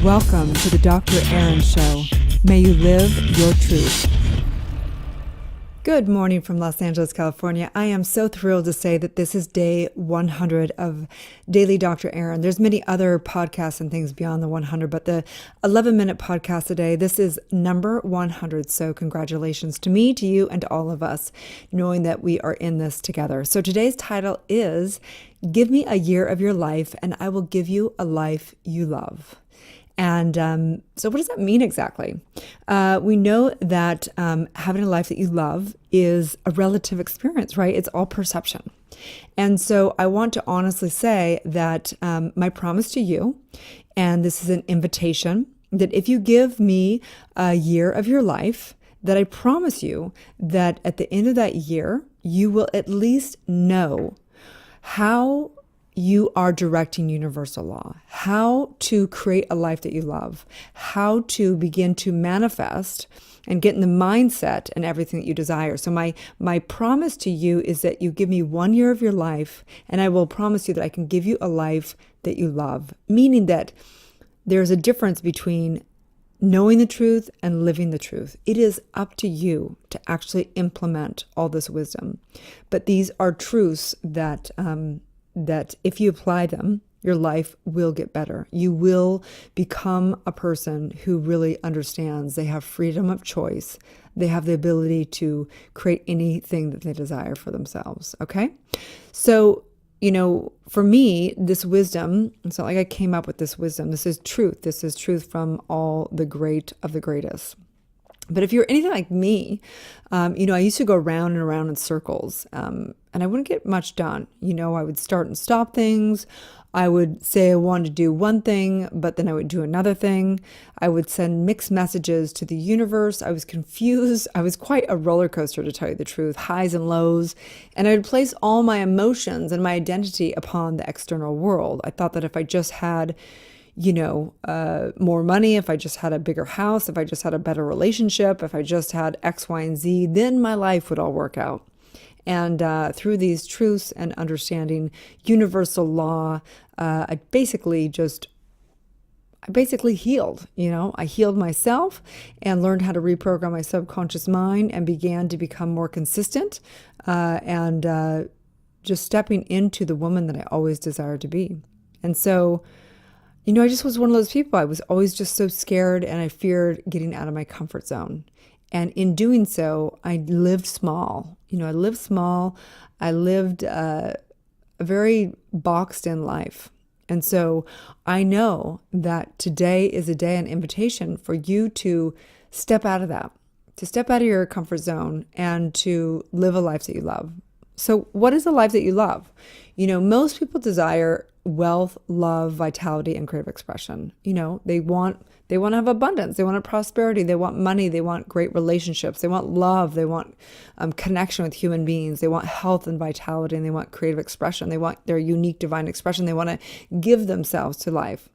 Welcome to the Dr. Erin Show. May you live your truth. Good morning from Los Angeles, California. I am so thrilled to say that this is day 100 of Daily Dr. Erin. There's many other podcasts and things beyond the 100, but the 11-minute podcast a day, this is number 100. So congratulations to me, to you, and to all of us, knowing that we are in this together. So today's title is, Give Me a Year of Your Life, and I Will Give You a Life You Love. And so what does that mean exactly? We know that having a life that you love is a relative experience, right? It's all perception. And so I want to honestly say that my promise to you, and this is an invitation, that if you give me a year of your life, that I promise you that at the end of that year, you will at least know how you are directing universal law, how to create a life that you love, how to begin to manifest and get in the mindset and everything that you desire. So my promise to you is that you give me 1 year of your life, and I will promise you that I can give you a life that you love, meaning that there's a difference between knowing the truth and living the truth. It is up to you to actually implement all this wisdom. But these are truths that if you apply them, your life will get better. You will become a person who really understands they have freedom of choice. They have the ability to create anything that they desire for themselves. Okay? So, for me, this wisdom, it's not like I came up with this wisdom. This is truth. This is truth from all the great of the greatest. But if you're anything like me, I used to go around and around in circles, and I wouldn't get much done. I would start and stop things. I would say I wanted to do one thing, but then I would do another thing. I would send mixed messages to the universe. I was confused. I was quite a roller coaster, to tell you the truth, highs and lows. And I would place all my emotions and my identity upon the external world. I thought that if I just had more money, if I just had a bigger house, if I just had a better relationship, if I just had X, Y, and Z, then my life would all work out. And through these truths and understanding universal law, I basically healed. I healed myself and learned how to reprogram my subconscious mind and began to become more consistent and just stepping into the woman that I always desired to be. And so, I just was one of those people. I was always just so scared, and I feared getting out of my comfort zone. And in doing so, I lived small. I lived small. I lived a very boxed in life. And so I know that today is a day, an invitation for you to step out of that, to step out of your comfort zone and to live a life that you love. So what is a life that you love? Most people desire wealth, love, vitality, and creative expression. They want to have abundance. They want prosperity. They want money. They want great relationships. They want love. They want connection with human beings. They want health and vitality, and they want creative expression. They want their unique divine expression. They want to give themselves to life.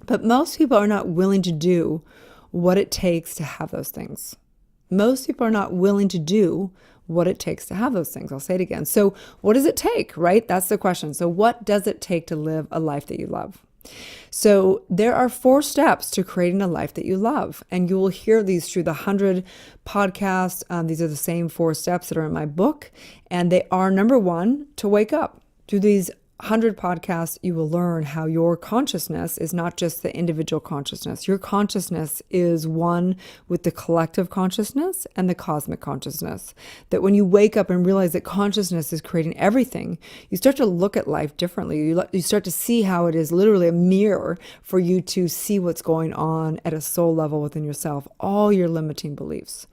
But most people are not willing to do what it takes to have those things. Most people are not willing to do what it takes to have those things. I'll say it again. So what does it take, right? That's the question. So what does it take to live a life that you love? So there are 4 steps to creating a life that you love. And you will hear these through the 100 podcasts. These are the same 4 steps that are in my book. And they are, number 1, to wake up. Through these 100 podcasts, you will learn how your consciousness is not just the individual consciousness. Your consciousness is one with the collective consciousness and the cosmic consciousness. That when you wake up and realize that consciousness is creating everything, you start to look at life differently. You start to see how it is literally a mirror for you to see what's going on at a soul level within yourself, all your limiting beliefs.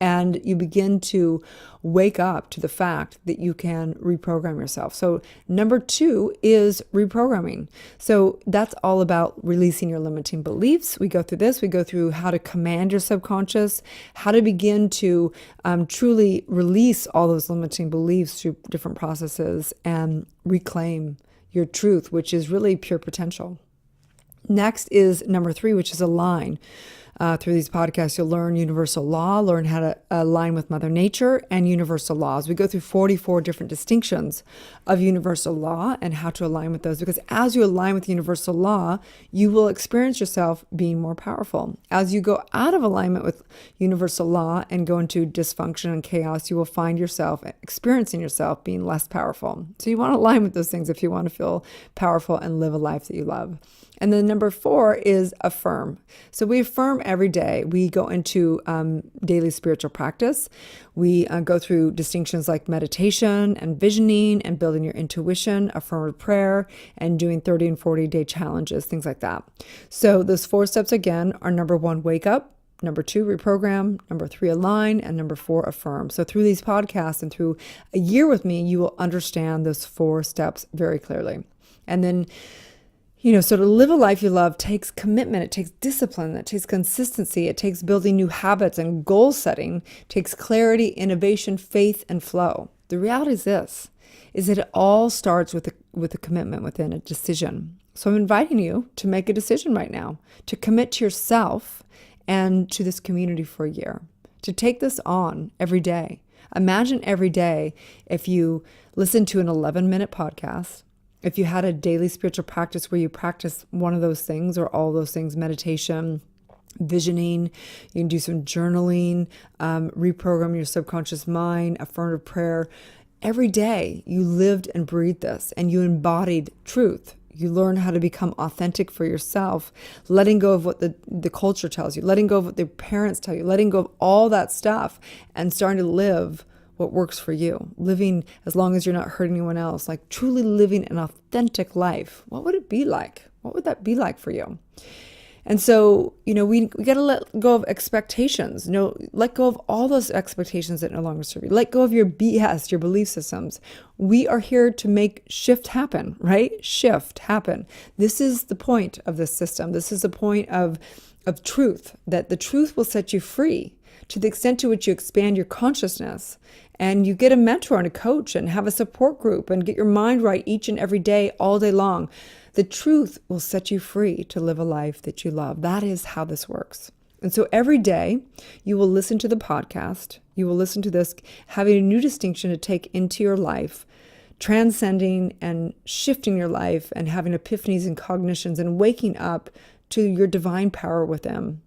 And you begin to wake up to the fact that you can reprogram yourself. So number 2 is reprogramming. So that's all about releasing your limiting beliefs. We go through this. We go through how to command your subconscious, how to begin to truly release all those limiting beliefs through different processes and reclaim your truth, which is really pure potential. Next is number 3, which is align. Through these podcasts, you'll learn universal law, learn how to align with Mother Nature and universal laws. We go through 44 different distinctions of universal law and how to align with those, because as you align with universal law, you will experience yourself being more powerful. As you go out of alignment with universal law and go into dysfunction and chaos, you will find yourself experiencing yourself being less powerful. So you want to align with those things if you want to feel powerful and live a life that you love. And then number 4 is affirm. So we affirm every day. We go into daily spiritual practice. We go through distinctions like meditation and visioning and building your intuition, affirmative prayer, and doing 30 and 40-day challenges, things like that. So those 4 steps again are number 1, wake up. Number 2, reprogram. Number 3, align. And number 4, affirm. So through these podcasts and through a year with me, you will understand those 4 steps very clearly. And then, so to live a life you love takes commitment, it takes discipline, it takes consistency, it takes building new habits and goal setting, it takes clarity, innovation, faith, and flow. The reality is this, is that it all starts with a commitment within a decision. So I'm inviting you to make a decision right now, to commit to yourself and to this community for a year, to take this on every day. Imagine every day if you listen to an 11-minute podcast, if you had a daily spiritual practice where you practice one of those things or all those things, meditation, visioning, you can do some journaling, reprogram your subconscious mind, affirmative prayer. Every day you lived and breathed this and you embodied truth. You learn how to become authentic for yourself, letting go of what the culture tells you, letting go of what the parents tell you, letting go of all that stuff and starting to live what works for you, living as long as you're not hurting anyone else, like truly living an authentic life. What would it be like? What would that be like for you? And so, we got to let go of expectations. Let go of all those expectations that no longer serve you. Let go of your BS, your belief systems. We are here to make shift happen, right? Shift happen. This is the point of this system. This is the point of truth, that the truth will set you free to the extent to which you expand your consciousness and you get a mentor and a coach and have a support group and get your mind right each and every day, all day long. The truth will set you free to live a life that you love. That is how this works. And so every day you will listen to the podcast. You will listen to this, having a new distinction to take into your life, transcending and shifting your life and having epiphanies and cognitions and waking up to your divine power within.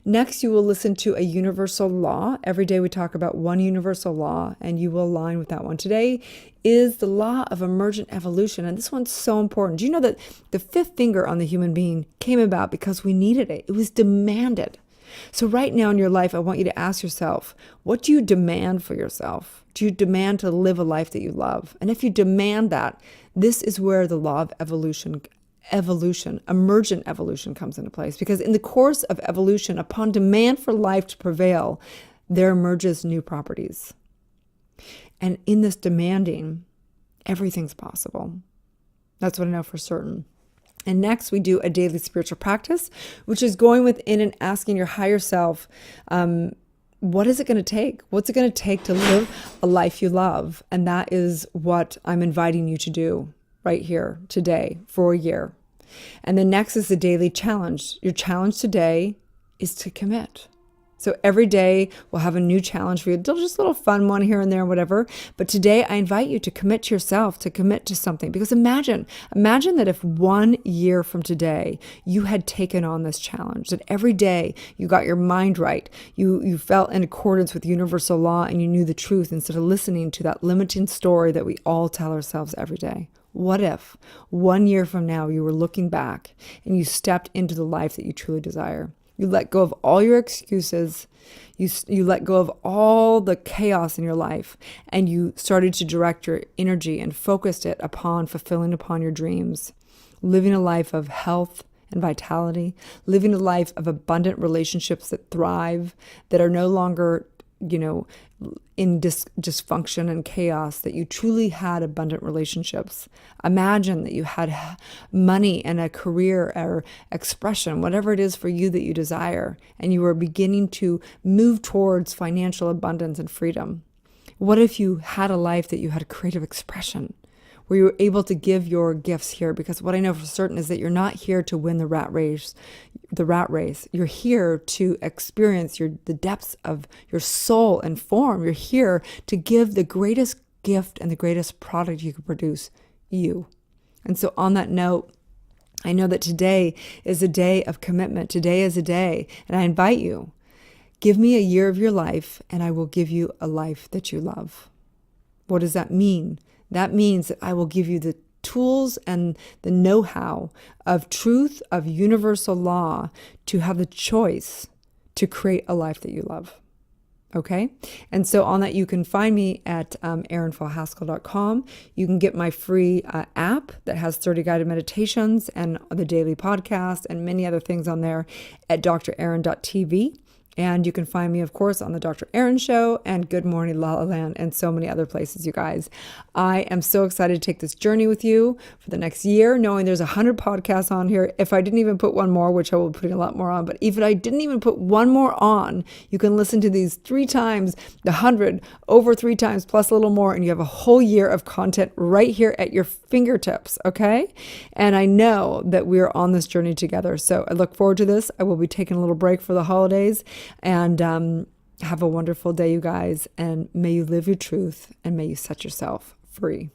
Next, you will listen to a universal law. Every day we talk about one universal law and you will align with that one. Today is the law of emergent evolution. And this one's so important. Do you know that the 5th finger on the human being came about because we needed it? It was demanded. So right now in your life, I want you to ask yourself, what do you demand for yourself? Do you demand to live a life that you love? And if you demand that, this is where the law of emergent evolution comes into place. Because in the course of evolution, upon demand for life to prevail, there emerges new properties. And in this demanding, everything's possible. That's what I know for certain. And next, we do a daily spiritual practice, which is going within and asking your higher self, what is it going to take? What's it going to take to live a life you love? And that is what I'm inviting you to do right here today for a year. And then next is the daily challenge. Your challenge today is to commit. So every day we'll have a new challenge for you. Just a little fun one here and there, whatever. But today I invite you to commit to yourself, to commit to something. Because imagine that if 1 year from today you had taken on this challenge, that every day you got your mind right, you felt in accordance with universal law and you knew the truth instead of listening to that limiting story that we all tell ourselves every day. What if 1 year from now you were looking back and you stepped into the life that you truly desire? You let go of all your excuses. You let go of all the chaos in your life and you started to direct your energy and focused it upon fulfilling upon your dreams, living a life of health and vitality, living a life of abundant relationships that thrive, that are no longer in dysfunction and chaos, that you truly had abundant relationships. Imagine that you had money and a career or expression, whatever it is for you that you desire, and you were beginning to move towards financial abundance and freedom. What if you had a life that you had creative expression, where you were able to give your gifts here? Because what I know for certain is that you're not here to win the rat race. the rat race. You're here to experience the depths of your soul and form. You're here to give the greatest gift and the greatest product you could produce, you. And so on that note, I know that today is a day of commitment. Today is a day, and I invite you, give me a year of your life and I will give you a life that you love. What does that mean? That means that I will give you the tools and the know-how of truth, of universal law, to have the choice to create a life that you love. Okay? And so on that, you can find me at erinfalhaskell.com. You can get my free app that has 30 guided meditations and the daily podcast and many other things on there at drerin.tv. And you can find me, of course, on the Dr. Erin Show and Good Morning La La Land and so many other places, you guys. I am so excited to take this journey with you for the next year, knowing there's 100 podcasts on here. If I didn't even put one more, which I will be putting a lot more on, but if I didn't even put one more on, you can listen to these 3 times, the 100, over 3 times, plus a little more, and you have a whole year of content right here at your fingertips, okay? And I know that we're on this journey together. So I look forward to this. I will be taking a little break for the holidays. And have a wonderful day, you guys. And may you live your truth and may you set yourself free.